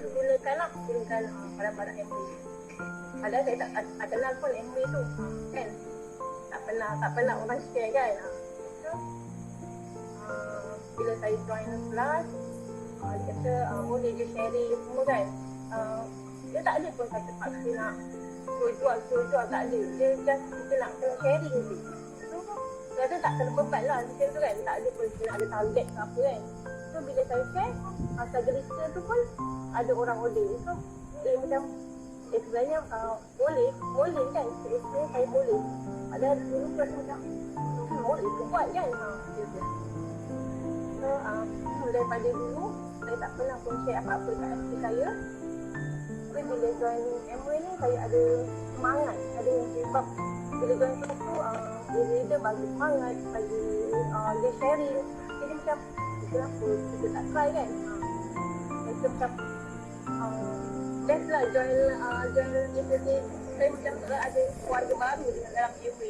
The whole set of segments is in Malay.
gunakan barang-barang MV. Padahal saya tak kenal pun MV tu, kan? Tak pernah orang share kan. So, bila saya join kelas, dia kata boleh je sharing semua kan. Dia tak ada pun kata paksa nak jual, tak ada. Dia just kita nak kena sharing je. So, rasa tak kena beban lah macam tu kan. Tak ada pun kita nak ada target ke apa kan. So, bila saya share, asal cerita tu pun ada orang order. So, dia macam sebenarnya boleh kan. Sebenarnya saya boleh. Padahal dulu rasa macam boleh ke buat kan. So, daripada dulu saya tak pernah pun share apa-apa kat FB saya. Tapi bila join MW ni saya ada semangat, ada sebab bila join kelas tu dia bagi semangat, bagi dia sharing. Jadi macam kenapa kita tak try kan. Saya macam best lah join ni. Saya macam ada keluarga baru dalam MW.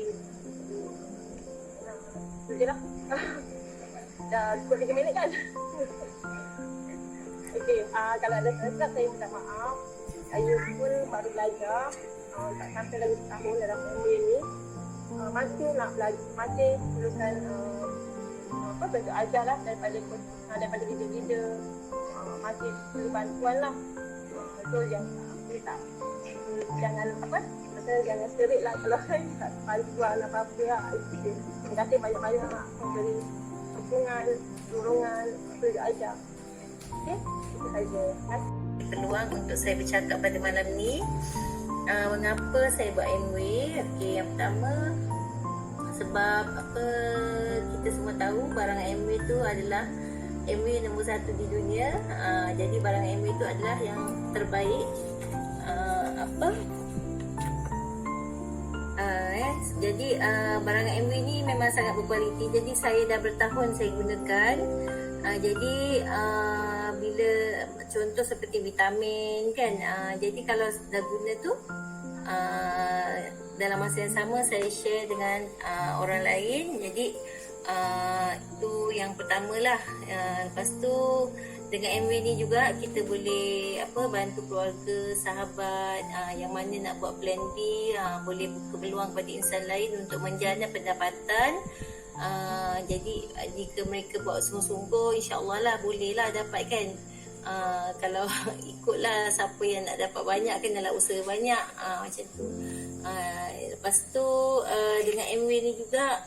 Itu je lah. Dah 3 minit kan. Okey, kalau ada salah saya minta maaf. Saya pun baru belajar, tak sampai lagi setahun dalam MBA ni. Masih nak belajar, masih perlukan bentuk ajar lah daripada leader-leader. Masih perlu bantuan lah. Betul yang tak jangan jangan serik lah kalau saya tak bantuan apa-apa lah. Terima kasih banyak-banyak lah memberi dukungan, dorongan, perlu ajar. Okey, itu saja. Peluang untuk saya bercakap pada malam ni. Mengapa saya buat MW? Okey, yang pertama sebab kita semua tahu barang MW tu adalah MW nombor 1 di dunia. Jadi barang MW tu adalah yang terbaik. Jadi barang MW ni memang sangat berkualiti. Jadi saya dah bertahun saya gunakan. Jadi bila contoh seperti vitamin kan, jadi kalau dah guna tu dalam masa yang sama saya share dengan orang lain. Jadi itu yang pertama lah. Lepas tu dengan MW ni juga kita boleh bantu keluarga, sahabat yang mana nak buat plan B, boleh buka peluang pada insan lain untuk menjana pendapatan. Jadi jika mereka buat sungguh-sungguh, insya-Allah lah boleh lah dapat kan. Kalau ikutlah siapa yang nak dapat banyak kenalah usaha banyak, macam tu. Lepas tu dengan MW ni juga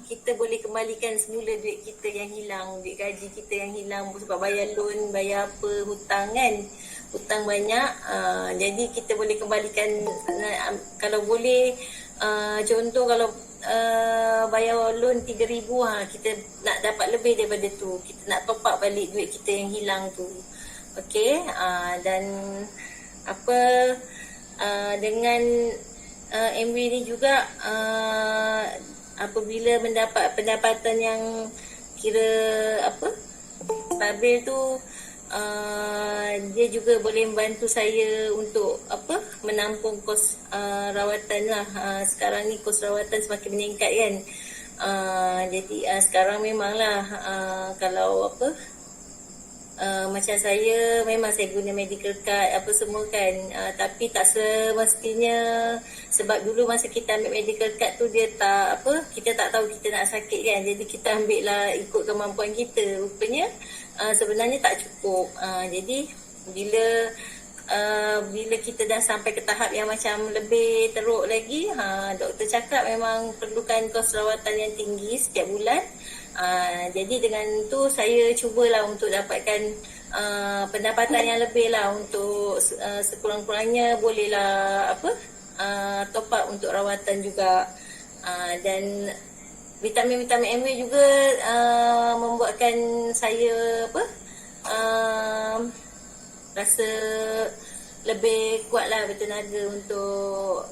kita boleh kembalikan semula duit kita yang hilang, duit gaji kita yang hilang sebab bayar loan, bayar apa, hutang kan, hutang banyak. Jadi kita boleh kembalikan kalau boleh. Contoh kalau bayar loan 3,000, kita nak dapat lebih daripada tu, kita nak top up balik duit kita yang hilang tu. Okey, dan dengan MW ni juga apabila mendapat pendapatan yang kira stabil tu, dia juga boleh membantu saya untuk menampung kos rawatan lah. Sekarang ni kos rawatan semakin meningkat kan. Jadi sekarang memanglah kalau macam saya memang saya guna medical card apa semua kan, tapi tak semestinya. Sebab dulu masa kita ambil medical card tu dia tak kita tak tahu kita nak sakit kan, jadi kita ambil lah ikut kemampuan kita. Rupanya sebenarnya tak cukup. Jadi bila kita dah sampai ke tahap yang macam lebih teruk lagi, doktor cakap memang perlukan kos rawatan yang tinggi setiap bulan. Jadi dengan tu saya cubalah untuk dapatkan pendapatan yang lebih lah, untuk sekurang-kurangnya bolehlah top up untuk rawatan juga. Dan vitamin-vitamin MW juga membuatkan saya rasa lebih kuatlah bertenaga untuk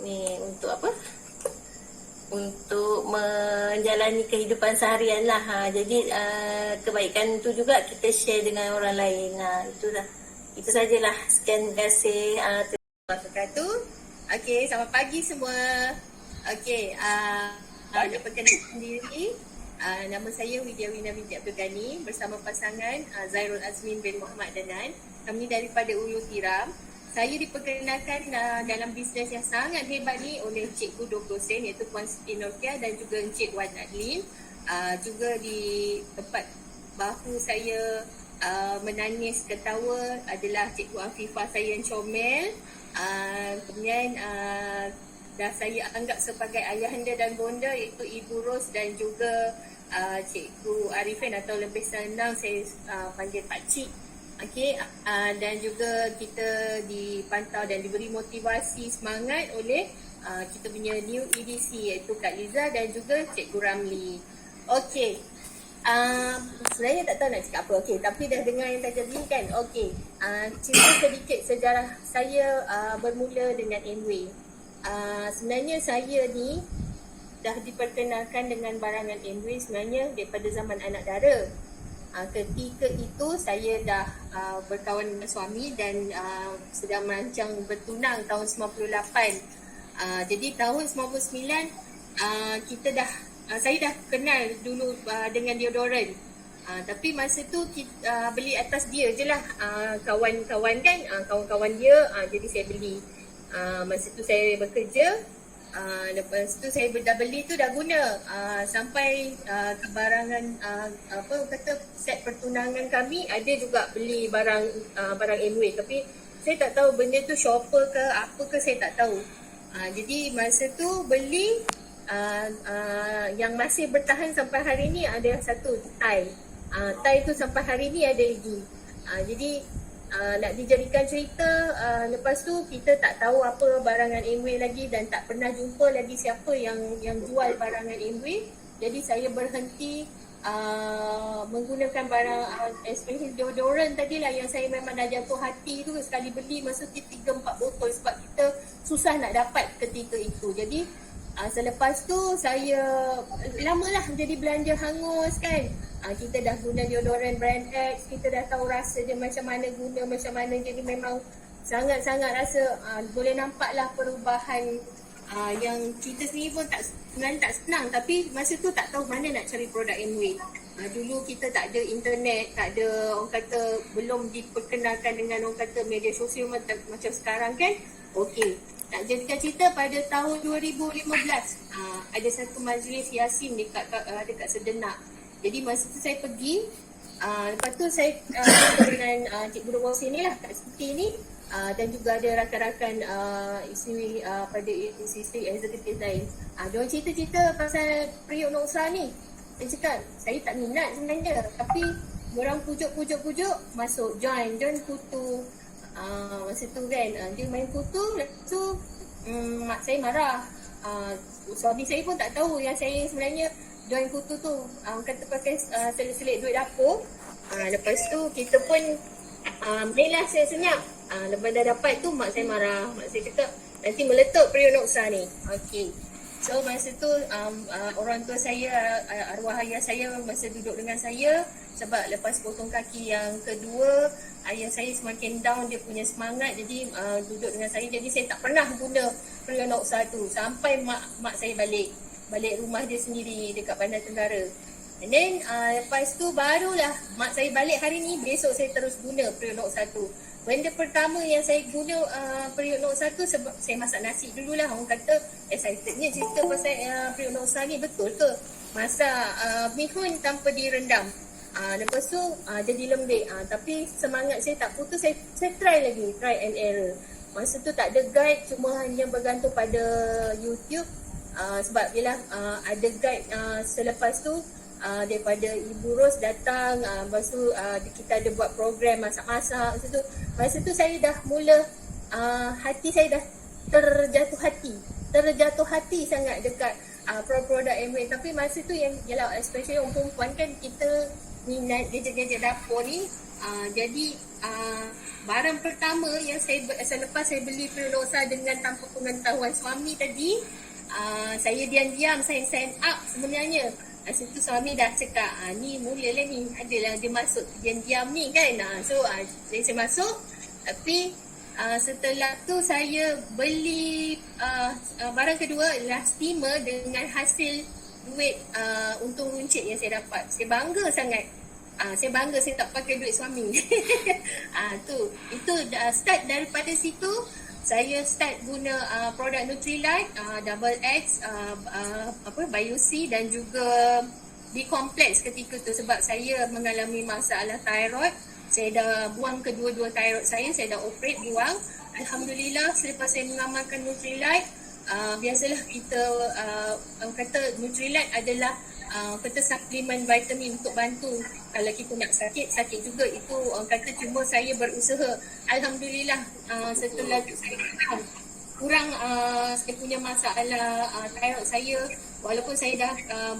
untuk menjalani kehidupan seharian lah. Jadi kebaikan tu juga kita share dengan orang lain. Itu sajalah. Sekian, terima kasih. Terima kasih. Okey, selamat pagi semua. Okey, perkenalkan diri. Nama saya Widya Wina binti Abdul Ghani bersama pasangan Zairul Azmin bin Muhammad Danan. Kami daripada Ulu Tiram. Saya diperkenalkan dalam bisnes yang sangat hebat ni oleh Cikgu 20 Sen iaitu Puan Siti Norkia dan juga Encik Wan Adlin. Juga di tempat bahu saya menangis ketawa adalah Cikgu Afifah saya yang comel. Kemudian dah saya anggap sebagai ayahanda dan bonda iaitu Ibu Ros dan juga Cikgu Arifin atau lebih senang saya panggil Pakcik. Okey, dan juga kita dipantau dan diberi motivasi semangat oleh kita punya new EDC iaitu Kak Liza dan juga Cikgu Ramli. Okey. Sebenarnya tak tahu nak cakap apa. Okey, tapi dah dengar yang tadi kan. Okey. Cerita sedikit sejarah saya bermula dengan Amway. Sebenarnya saya ni dah diperkenalkan dengan barangan Amway sebenarnya daripada zaman anak dara. Ketika itu saya dah berkawan dengan suami dan sedang merancang bertunang tahun 98. Jadi tahun 99 kita dah saya dah kenal dulu dengan deodoran. Tapi masa tu kita beli atas dia je lah, kawan-kawan kan, kawan-kawan dia, jadi saya beli. Masa tu saya bekerja, lepas tu saya dah beli tu dah guna sampai kebarangan apa kata set pertunangan kami ada juga beli barang Amway, tapi saya tak tahu benda tu shopper ke apa ke, saya tak tahu. Jadi masa tu beli yang masih bertahan sampai hari ni ada satu tie. Tie tu sampai hari ni ada lagi. Jadi nak dijadikan cerita, lepas tu kita tak tahu apa barangan Amway lagi dan tak pernah jumpa lagi siapa yang jual barangan Amway. Jadi saya berhenti menggunakan barang especially deodoran tadilah yang saya memang dah jatuh hati tu. Sekali beli masa tu 3-4 botol sebab kita susah nak dapat ketika itu. Jadi selepas tu saya lamalah jadi belanja hangus kan. Kita dah guna deodoran brand X, kita dah tahu rasa dia macam mana guna, macam mana, jadi memang sangat-sangat rasa boleh nampaklah perubahan yang kita sendiri pun sebenarnya tak senang, tapi masa tu tak tahu mana nak cari produk Amway. Dulu kita tak ada internet, tak ada, orang kata belum diperkenalkan dengan orang kata media sosial macam sekarang kan. Okey, nak jadikan cerita pada tahun 2015 ada satu majlis Yasin dekat Sedenak. Jadi masa tu saya pergi, lepas tu saya dengan Cikgu Rosi ni lah, Kak Siti ni, dan juga ada rakan-rakan isteri pada isteri eksekutif lain. Diorang cerita-cerita pasal periuk Noksa ni. Saya cakap, saya tak minat sebenarnya, tapi diorang pujuk-pujuk masuk, join kutu. Masa tu kan, dia main kutu, lepas tu mak saya marah. Suami saya pun tak tahu yang saya sebenarnya join kutu tu, kata pakai selit-selit duit dapur. Lepas tu kita pun mainlah senyap. Lepas dah dapat tu mak saya marah. Mak saya cakap nanti meletup periuk Noksa ni. Okey. So masa tu orang tua saya, arwah ayah saya masa duduk dengan saya, sebab lepas potong kaki yang kedua ayah saya semakin down dia punya semangat, jadi duduk dengan saya, jadi saya tak pernah guna periuk Noksa tu sampai mak saya balik rumah dia sendiri dekat Bandar Tenggara. And then lepas tu barulah mak saya balik hari ni, besok saya terus guna periuk Noksa tu. Benda pertama yang saya guna periuk Noksa tu sebab saya masak nasi dululah. Orang kata excitednya cerita pasal periuk Noksa ni, betul ke? Masak mihun tanpa direndam. Lepas tu jadi lembik. Tapi semangat saya tak putus, saya try lagi, try and error. Masa tu tak ada guide, cuma hanya bergantung pada YouTube. Sebab bila ada guide selepas tu daripada Ibu Ros datang, lepas tu kita ada buat program masak-masak. Masa tu saya dah mula hati saya dah terjatuh hati sangat dekat produk Amway. Tapi masa tu yang yalah, especially orang perempuan kan, kita minat gadget-gadget dapur ni. Jadi barang pertama yang selepas saya beli periuk Noksa dengan tanpa pengetahuan suami tadi, saya diam-diam saya sign up sebenarnya. Situ suami dah cakap, ni mulalah ni, adalah dia masuk diam-diam ni kan. So saya masuk, tapi setelah tu saya beli barang kedua adalah steamer dengan hasil duit untung runcit yang saya dapat. Saya bangga sangat. Saya bangga saya tak pakai duit suami. Itu start daripada situ. Saya start guna produk Nutrilite, Double X, Bio-C dan juga B-Complex ketika tu sebab saya mengalami masalah thyroid. Saya dah buang kedua-dua thyroid saya dah operate buang. Alhamdulillah selepas saya mengamalkan Nutrilite, biasalah kita kata Nutrilite adalah kata suplemen vitamin untuk bantu kalau kita nak sakit juga. Itu kata cuma saya berusaha. Alhamdulillah setelah saya kurang saya punya masalah thyroid saya, walaupun saya dah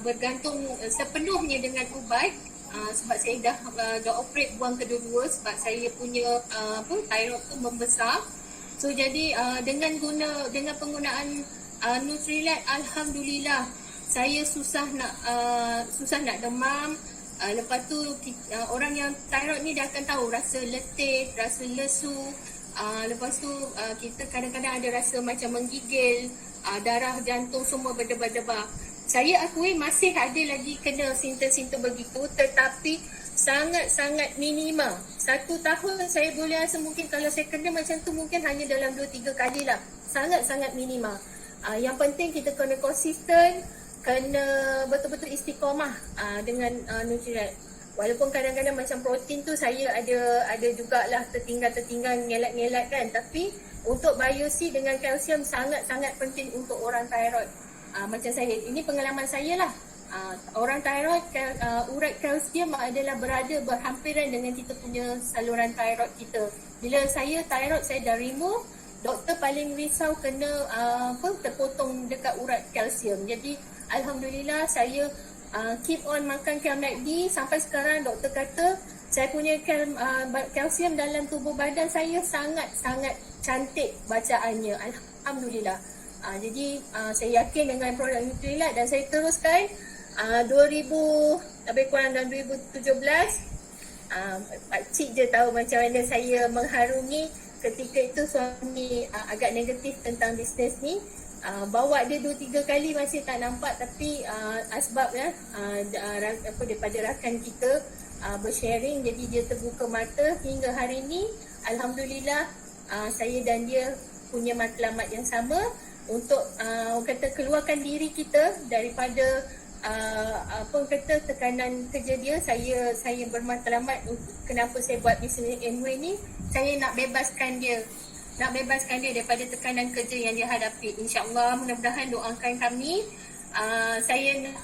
bergantung sepenuhnya dengan ubat, sebab saya dah operate buang kedua-dua sebab saya punya thyroid tu membesar. So jadi dengan penggunaan Nutrilite, alhamdulillah saya susah nak demam. Lepas tu orang yang thyroid ni dah akan tahu rasa letih, rasa lesu. Lepas tu kita kadang-kadang ada rasa macam menggigil, darah jantung semua berdebar-debar. Saya akui masih ada lagi kena simptom-simptom begitu, tetapi sangat-sangat minima. 1 tahun saya boleh rasa mungkin kalau saya kena macam tu mungkin hanya dalam 2-3 kali lah. Sangat-sangat minima. Yang penting kita kena konsisten, kena betul-betul istiqamah dengan Nutrilite. Walaupun kadang-kadang macam protein tu saya ada jugalah tertinggal ngelat-ngelat kan. Tapi untuk Bio-C dengan kalsium sangat-sangat penting untuk orang thyroid. Macam saya, ini pengalaman saya lah. Orang thyroid, urat kalsium adalah berhampiran dengan kita punya saluran thyroid kita. Bila saya thyroid saya dah remove, doktor paling risau kena terpotong dekat urat kalsium. Jadi alhamdulillah saya keep on makan Calmac D sampai sekarang. Doktor kata saya punya kalsium dalam tubuh badan saya sangat-sangat cantik bacaannya. Alhamdulillah. Jadi saya yakin dengan produk Nutrilite dan saya teruskan lebih kurang dalam 2017. Pakcik je tahu macam mana saya mengharungi. Ketika itu suami agak negatif tentang bisnes ni. Bawa dia 2-3 kali masih tak nampak, tapi asbab daripada rakan kita bersharing, jadi dia terbuka mata. Hingga hari ni alhamdulillah saya dan dia punya matlamat yang sama untuk kata keluarkan diri kita daripada tekanan kerja dia. Saya bermatlamat kenapa saya buat bisnes Amway ni. Saya nak bebaskan dia daripada tekanan kerja yang dia hadapi. InsyaAllah, mudah-mudahan doakan kami. Saya nak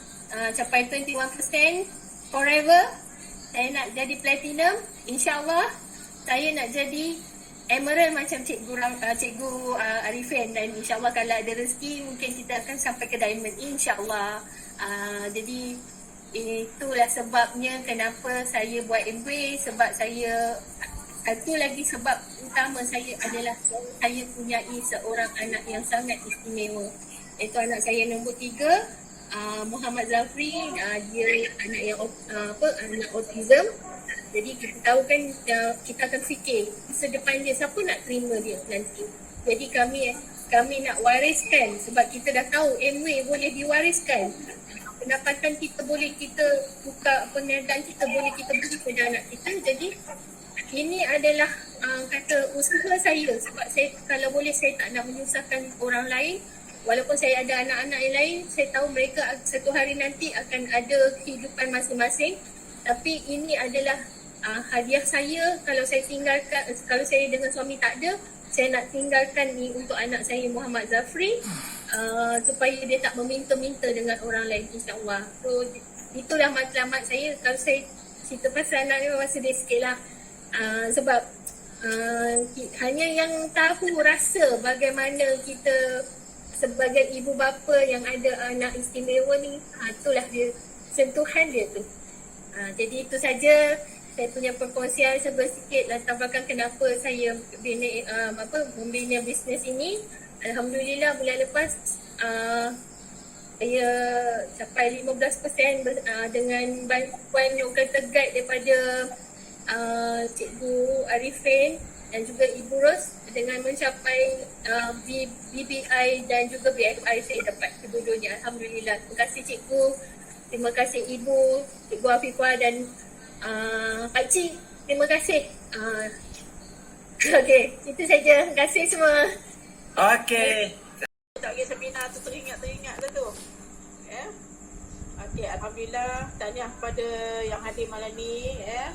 capai 21% forever. Saya nak jadi platinum. InsyaAllah, saya nak jadi emerald macam Cikgu Arifin. Dan insyaAllah kalau ada rezeki mungkin kita akan sampai ke diamond, insyaAllah. Jadi itulah sebabnya kenapa saya buat Amway. Sebab satu lagi sebab utama saya adalah saya punyai seorang anak yang sangat istimewa. Itu anak saya nombor 3, Muhammad Zafri. Dia anak yang anak autism. Jadi kita tahu kan, kita akan fikir masa depan dia siapa nak terima dia nanti. Jadi kami nak wariskan sebab kita dah tahu Amway boleh diwariskan. Pendapatan kita boleh kita buka, perniagaan kita boleh kita beri kepada anak kita. Jadi ini adalah kata usaha saya sebab saya kalau boleh saya tak nak menyusahkan orang lain. Walaupun saya ada anak-anak yang lain, saya tahu mereka satu hari nanti akan ada kehidupan masing-masing. Tapi ini adalah hadiah saya. Kalau saya dengan suami tak ada, saya nak tinggalkan ni untuk anak saya Muhammad Zafri, supaya dia tak meminta-minta dengan orang lain, insyaAllah. So itulah matlamat saya. Kalau saya cerita pasal anak ni memang sedih sikit lah. Sebab hanya yang tahu rasa bagaimana kita sebagai ibu bapa yang ada anak istimewa ni, itulah dia, sentuhan dia tu. Jadi itu saja saya punya perkongsian sedikit latar belakang kenapa saya membina bisnes ini. Alhamdulillah bulan lepas saya capai 15% dengan bantuan kata guide daripada Cikgu Arifin. dan juga Ibu Ros dengan mencapai BBI dan juga BFI saya dapat kedua-duanya. Alhamdulillah. Terima kasih Cikgu, terima kasih Ibu, Cikgu Afifah dan Pak Cik. Terima kasih. Okey, itu saja. Terima kasih semua. Okey. Tak kira seminar tu teringat dah tu. Ya. Okey, alhamdulillah tahniah kepada yang hadir malam ni ya.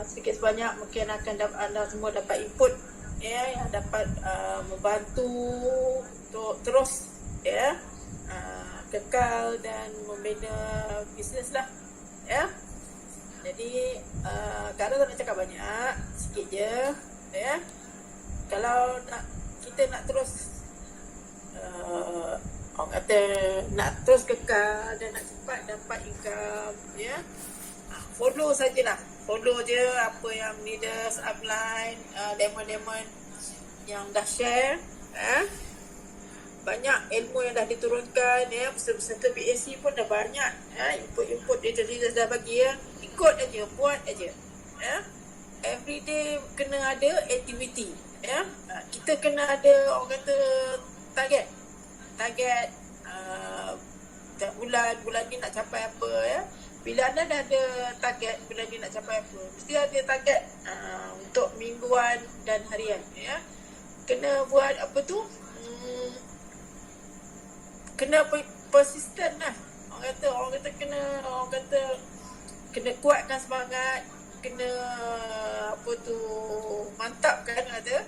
Sedikit sebanyak mungkin akan anda semua dapat input ya yang dapat membantu untuk terus ya kekal dan membina bisnes lah ya. Jadi Kara tak nak cakap banyak, sikit je ya. Kalau kita nak terus orang kata nak terus kekal dan nak cepat dapat income ya, follow sajalah, follow je apa yang leaders upline, demon yang dah share banyak ilmu yang dah diturunkan ya, peserta PAC pun dah banyak ya, input leaders dah bagi ya, ikut aja, buat aja ya. Everyday kena ada activity ya, kita kena ada orang kata target bulan ni nak capai apa ya. Bila anda dah ada target bulan ni nak capai apa, mesti ada target untuk mingguan dan harian ya. Kena buat apa tu, kena persisten lah. Orang kata kena kuatkan semangat, kena apa tu, mantapkan kata.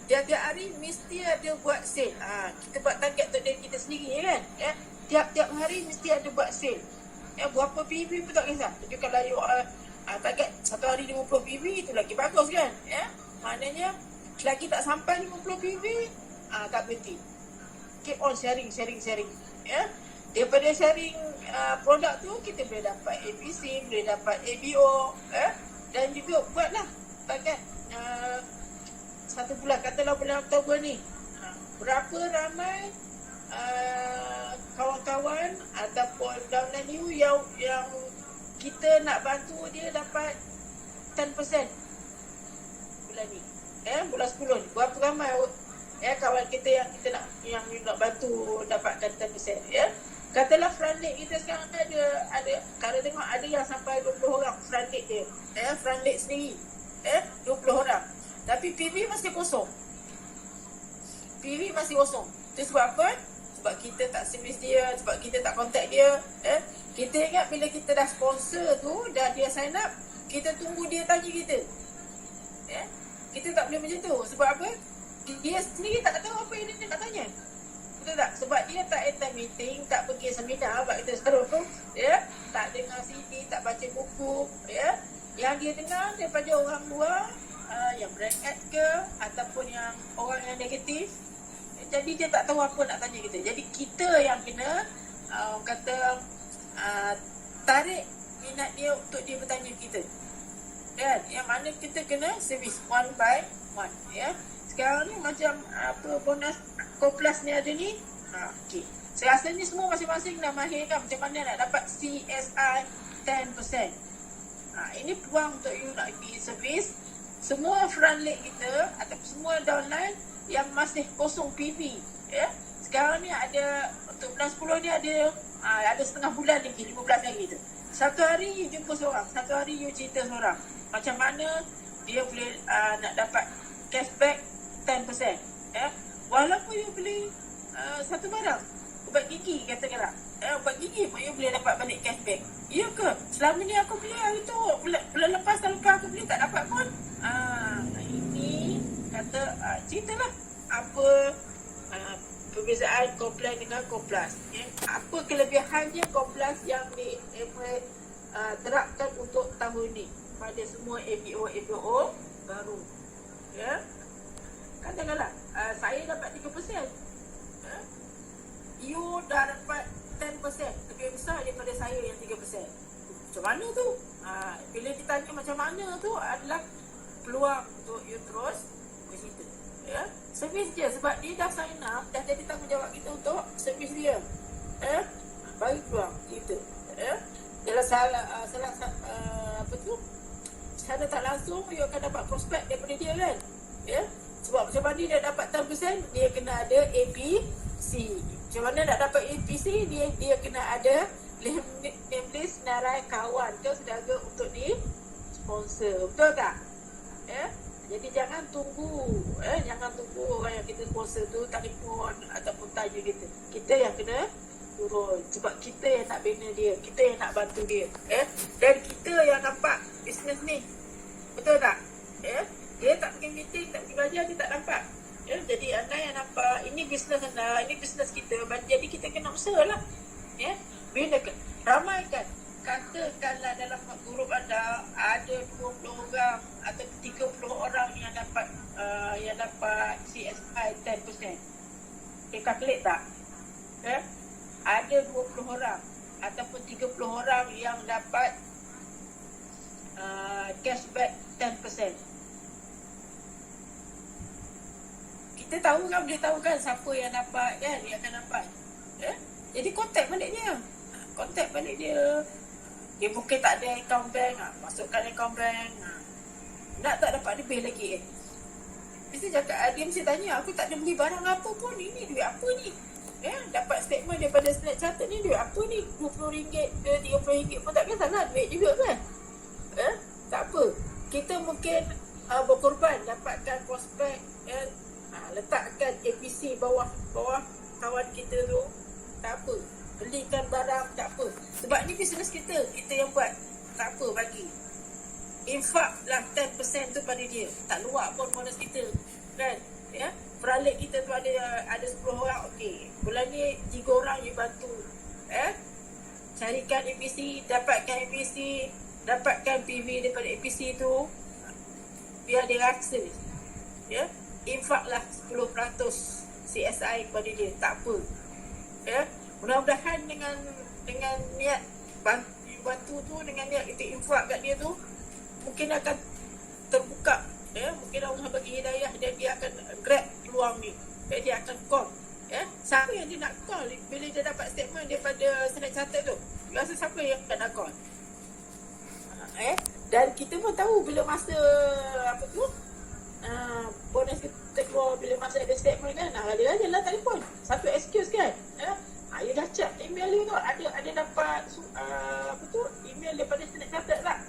Tiap-tiap hari mesti ada buat sale. Kita buat target untuk diri kita sendiri kan. Ya. Tiap-tiap hari mesti ada buat sale. Ya, berapa PB pun tak kisah. Tapi kalau you target satu hari 50 PB itu lagi bagus kan. Ya. Maknanya selagi tak sampai 50 PB tak berhenti. Keep on sharing. Ya. Daripada sharing produk tu kita boleh dapat ABC, boleh dapat ABO dan juga buatlah target satu bulan, katalah bulan Oktober ni berapa ramai kawan-kawan ataupun downline you yang kita nak bantu dia dapat 10% bulan ni bulan 10 ni, berapa ramai kawan kita yang kita nak bantu dapatkan 10% ya. Katalah front lead kita sekarang ada kalau tengok ada yang sampai 20 orang front lead dia front lead sendiri 20 orang. Tapi PV masih kosong. Itu sebab apa? Sebab kita tak servis dia, sebab kita tak contact dia. Kita ingat bila kita dah sponsor tu, dah dia sign up, kita tunggu dia tanya kita. Kita tak boleh macam tu. Sebab apa? Dia sendiri tak tahu apa yang dia nak tanya. Betul tak? Sebab dia tak attend meeting, tak pergi seminar, sebab kita sekarang tu, tak dengar CD, tak baca buku, Yang dia dengar daripada orang luar, yang brand ad ke ataupun yang orang yang negatif, jadi dia tak tahu apa nak tanya kita. Jadi kita yang kena tarik minat dia untuk dia bertanya kita kan, yang mana kita kena service one by one ya. Sekarang ni macam apa bonus Koplas ni ada ni okay. Saya rasa ni semua masing-masing dah mahir kan macam mana nak dapat CSI 10%. Ini peluang untuk you nak pergi service semua front lead kita atau semua downline yang masih kosong PV ya. Sekarang ni ada untuk bulan 10 ni ada setengah bulan lagi, 15 lagi tu. Satu hari you jumpa seorang, satu hari you cerita seorang macam mana dia boleh nak dapat cashback 10% ya. Walaupun you beli satu barang ubat gigi katakanlah ubat gigi pun you boleh dapat balik cashback. Ya ke? Selama ni aku beli hari tu, bulan lepas tahun lepas aku beli tak dapat pun. Ini kata ceritalah apa perbezaan Koplas dengan Koplas. Apa kelebihannya Koplas yang terapkan untuk tahun ni pada semua ABO baru. Ya. Katakanlah saya dapat 3%. You dah dapat 10% lebih besar daripada saya yang 3%. Macam mana tu? Bila ditanya macam mana tu adalah peluang untuk you terus bercerita. Ya? Servis dia sebab dia dah sign up, dah jadi tanggungjawab kita untuk servis dia. Bagi peluang kita. Dalam salah apa tu? Secara tak langsung you akan dapat prospek daripada dia kan. Ya. Sebab macam mana dia dapat 10%, dia kena ada ABC. Macam mana nak dapat ABC, dia kena ada name list senarai kawan ke saudara untuk di sponsor. Betul tak? Ya. Jadi jangan tunggu orang yang kita sponsor tu telefon ataupun tanya kita. Kita yang kena turun sebab kita yang nak bina dia, kita yang nak bantu dia. Dan kita yang nampak bisnes ni. Betul tak? Dia tak pergi meeting, tak pergi belajar, dia tak nampak. Jadi anda yang nampak ini bisnes anda, ini bisnes kita. Jadi kita kena usahalah. Binakan, ramaikan. Katakanlah dalam grup anda ada 20 orang atau 30 orang yang dapat CSI 10%. Okay, calculate tak? Ada 20 orang ataupun 30 orang yang dapat cashback 10%. Kita tahu kan, boleh tahu kan siapa yang dapat kan, dia akan dapat. Jadi contact balik dia. Dia mungkin tak ada account bank, masukkan account bank. Nak tak dapat lebih lagi. Mesti cakap, dia mesti tanya, aku tak ada beli barang apa pun, ini duit apa ni? Dapat statement daripada Standard Chartered ni, duit apa ni? RM20 ke RM30 pun tak kisahlah, duit juga kan? Tak apa. Kita mungkin berkorban, dapatkan prospek, letakkan APC bawah kawan kita tu, tak apa. Belikan barang, tak apa. Sebab ni bisnes kita yang buat. Tak apa, bagi. Infak lah 10% tu pada dia. Tak luar pun bonus kita. Kan? Peralik kita tu ada 10 orang, okey. Bulan ni 3 orang you bantu. Carikan APC, dapatkan APC, dapatkan PV daripada APC tu. Biar dia rasa. Infaklah 10% CSI kepada dia. Tak apa. Mudah-mudahan dengan niat bantu tu, dengan niat kita infak kat dia tu, mungkin akan terbuka. Mungkin Allah bagi hidayah dan dia akan grab peluang ni. Dia akan call. Siapa yang dia nak call bila dia dapat statement daripada Standard Chartered tu? Rasa siapa yang nak call? Dan kita pun tahu bila masa bonus kita keluar, bila masa ada statement kan, dia lah telefon. Satu excuse kan? You dah check email you tu, ada dapat email daripada Standard Chartered tak?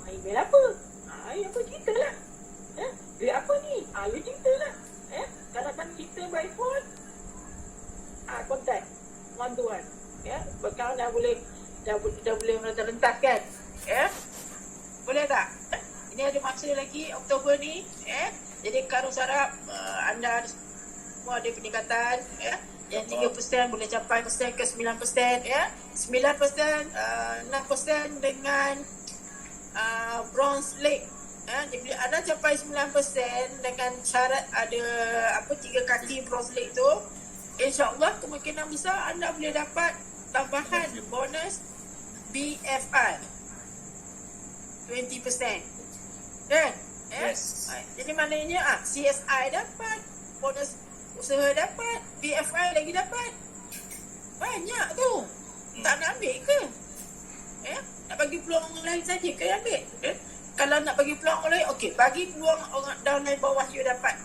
Email apa? Apa cerita lah. Duit apa ni? You cerita lah. Kalau kan kita by phone, contact one to one. Kalau dah boleh rentas kan? Boleh tak? Ini ada masa lagi Oktober ni. Jadi Karus harap anda semua ada peningkatan. Yang 3% boleh capai persen ke 9%. 9%, 6% dengan bronze league. Jadi anda capai 9% dengan syarat ada 3 kali bronze league tu, insya-Allah kemungkinan besar anda boleh dapat tambahan bonus BFI 20%. Kan? Yes. Jadi maknanya CSI dapat, bonus usaha dapat, BFI lagi dapat. Banyak tu. Tak nak ambil ke? Nak bagi peluang orang lain saja ke ambil? Kalau nak bagi peluang orang lain, okey, bagi peluang orang downline bawah you dapat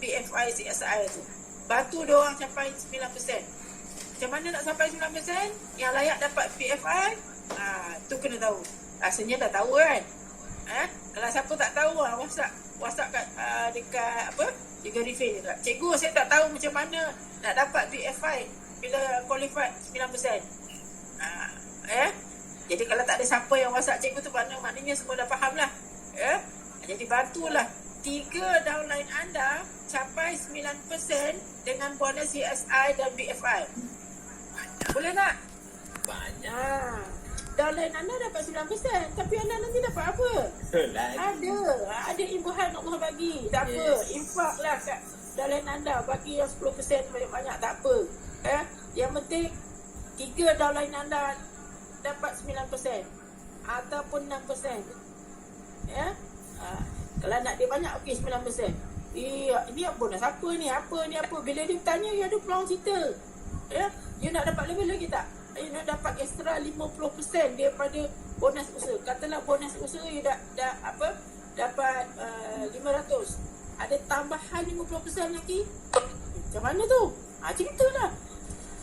BFI CSI tu. Bantu dia orang capai 9%. Macam mana nak sampai 9%? Yang layak dapat BFI, tu kena tahu. Rasanya dah tahu kan? Kalau siapa tak tahu, WhatsApp kat dekat Cikgu Rifin juga. Cikgu, saya tak tahu macam mana nak dapat BFI bila qualified 9%. Jadi kalau tak ada siapa yang WhatsApp cikgu tu, maknanya semua dah faham lah. Jadi bantulah 3 downline anda capai 9% dengan bonus CSI dan BFI. Boleh tak? Banyak. Downline anda dapat 9%, tapi anda nanti dapat apa? Ada imbuhan Allah bagi. Tak apa, infaklah kat downline anda, bagi yang 10% banyak-banyak, tak apa. Yang penting 3 downline anda dapat 9% ataupun 6%. Kalau nak dia banyak, okey 9%. Ini bonus apa ni? Apa? Bila dia tanya, you ada peluang cerita. You nak dapat lebih lagi tak? You nak dapat extra 50% daripada bonus usaha. Katalah bonus usaha you dapat 500. ada tambahan 50% lagi. Macam mana tu? Macam itulah.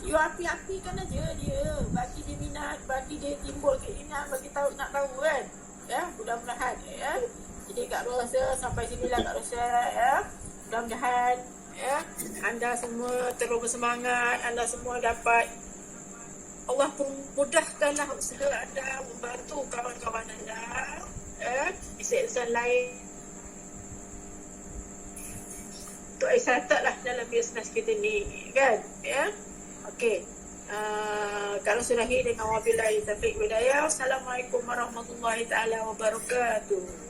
You api-apikan aja dia. Bagi dia minat, bagi dia timbul keinginan, bagi tahu nak tahu kan. Ya, mudah-mudahan ya. Jadi Kak Rosa sampai sinilah Kak Rosa ya. Mudah-mudahan ya anda semua terus bersemangat, anda semua dapat Allah pun mudahkanlah usaha anda, membantu kawan-kawan anda ya, insan lain untuk excited lah dalam bisnes kita ni kan ya. Okey. Kalau sudahi dengan wabillahi taufiq hidayah. Assalamualaikum warahmatullahi taala wabarakatuh.